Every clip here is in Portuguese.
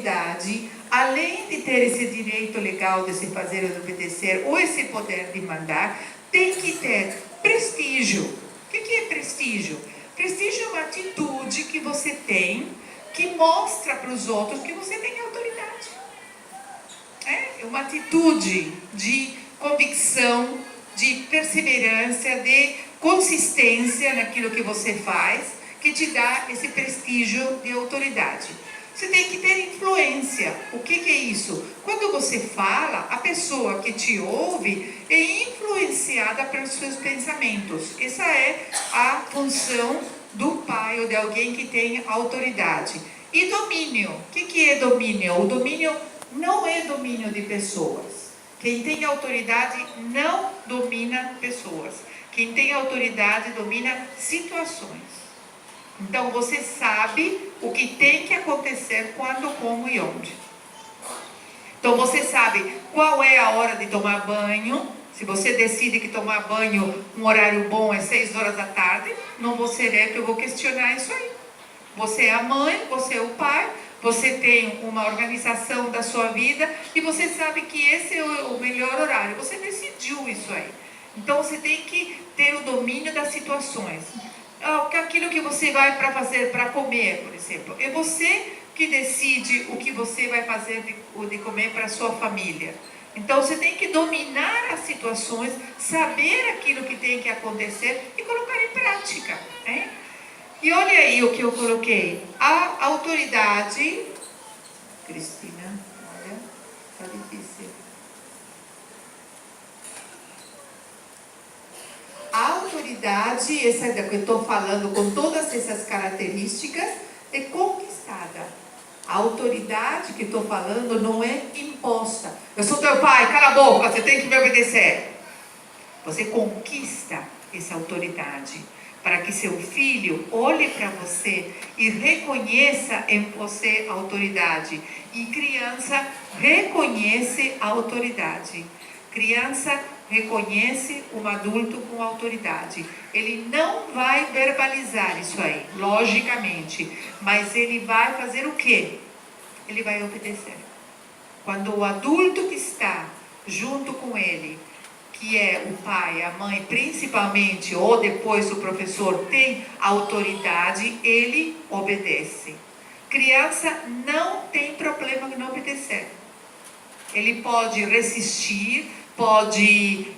autoridade, além de ter esse direito legal de se fazer ou de obedecer, ou esse poder de mandar, tem que ter prestígio. O que é prestígio? Prestígio é uma atitude que você tem, que mostra para os outros que você tem autoridade. É uma atitude de convicção, de perseverança, de consistência naquilo que você faz, que te dá esse prestígio de autoridade. Você tem que ter influência. O que é isso? Quando você fala, a pessoa que te ouve é influenciada pelos seus pensamentos. Essa é a função do pai ou de alguém que tem autoridade. E domínio. O que é domínio? O domínio não é domínio de pessoas. Quem tem autoridade não domina pessoas. Quem tem autoridade domina situações. Então você sabe o que tem que acontecer, quando, como e onde. Então você sabe qual é a hora de tomar banho. Se você decide que tomar banho, um horário bom é 6 horas da tarde, não vou ser eu que eu vou questionar isso aí. Você é a mãe, você é o pai, você tem uma organização da sua vida e você sabe que esse é o melhor horário. Você decidiu isso aí. Então você tem que ter o domínio das situações. Aquilo que você vai para fazer, para comer, por exemplo, é você que decide o que você vai fazer de comer para a sua família. Então você tem que dominar as situações, saber aquilo que tem que acontecer e colocar em prática, né? E olha aí o que eu coloquei. A autoridade, Cristina, olha, está difícil. A autoridade, essa que eu estou falando com todas essas características, é conquistada. A autoridade que estou falando não é imposta. Eu sou teu pai, cala a boca, você tem que me obedecer. Você conquista essa autoridade para que seu filho olhe para você e reconheça em você a autoridade. E criança reconhece a autoridade. Criança reconhece um adulto com autoridade. Ele não vai verbalizar isso aí, logicamente, mas ele vai fazer o quê? Ele vai obedecer. Quando o adulto que está junto com ele, que é o pai, a mãe, principalmente, ou depois o professor, tem autoridade, ele obedece. Criança não tem problema em não obedecer. Ele pode resistir, pode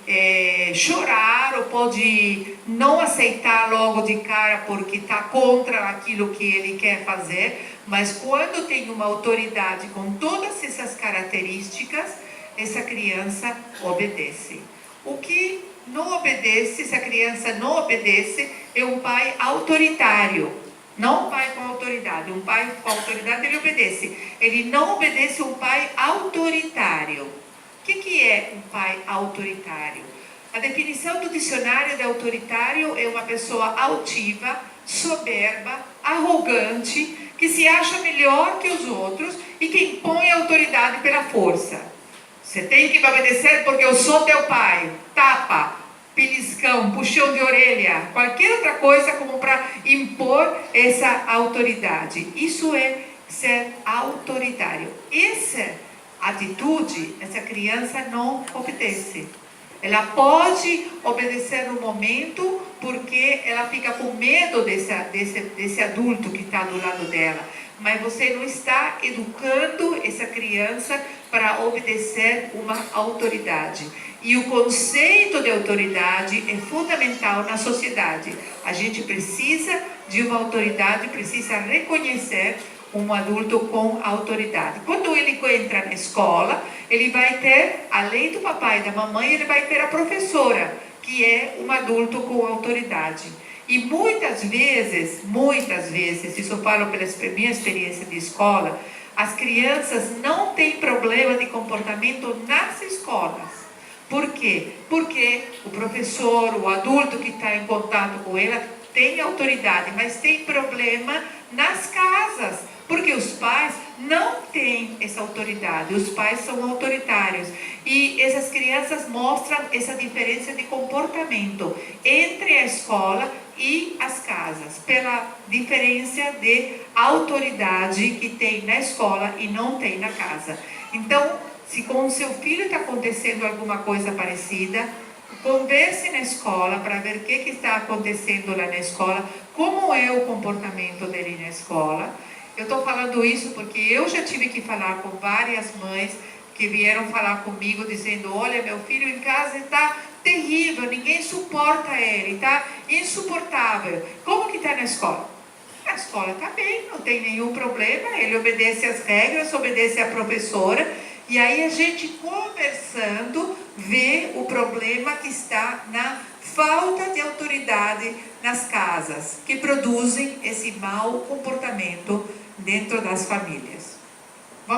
chorar, ou pode não aceitar logo de cara porque está contra aquilo que ele quer fazer, mas quando tem uma autoridade com todas essas características, essa criança obedece. O que não obedece, se a criança não obedece, é um pai autoritário. Não um pai com autoridade. Um pai com autoridade, ele obedece. Ele não obedece um pai autoritário. O que é um pai autoritário? A definição do dicionário de autoritário é uma pessoa altiva, soberba, arrogante, que se acha melhor que os outros e que impõe autoridade pela força. Você tem que me obedecer porque eu sou teu pai. Tapa, beliscão, puxão de orelha, qualquer outra coisa como para impor essa autoridade. Isso é ser autoritário. Essa atitude, essa criança não obedece. Ela pode obedecer no momento porque ela fica com medo desse adulto que está do lado dela. Mas você não está educando essa criança para obedecer uma autoridade. E o conceito de autoridade é fundamental na sociedade. A gente precisa de uma autoridade, precisa reconhecer um adulto com autoridade. Quando ele entra na escola, ele vai ter, além do papai e da mamãe, ele vai ter a professora, que é um adulto com autoridade. E muitas vezes, isso eu falo pela minha experiência de escola, as crianças não têm problema de comportamento nas escolas. Por quê? Porque o professor, o adulto que está em contato com ela, tem autoridade, mas tem problema nas casas, porque os pais não têm essa autoridade. autoridade, os pais são autoritários. E essas crianças mostram essa diferença de comportamento entre a escola e as casas, pela diferença de autoridade que tem na escola e não tem na casa. Então, se com o seu filho está acontecendo alguma coisa parecida, converse na escola para ver o que está acontecendo lá na escola, como é o comportamento dele na escola. Eu estou falando isso porque eu já tive que falar com várias mães que vieram falar comigo dizendo: olha, meu filho em casa está terrível, ninguém suporta ele, está insuportável. Como que está na escola? A escola está bem, não tem nenhum problema, ele obedece às regras, obedece à professora. E aí a gente conversando vê o problema que está na falta de autoridade nas casas, que produzem esse mau comportamento dentro das famílias.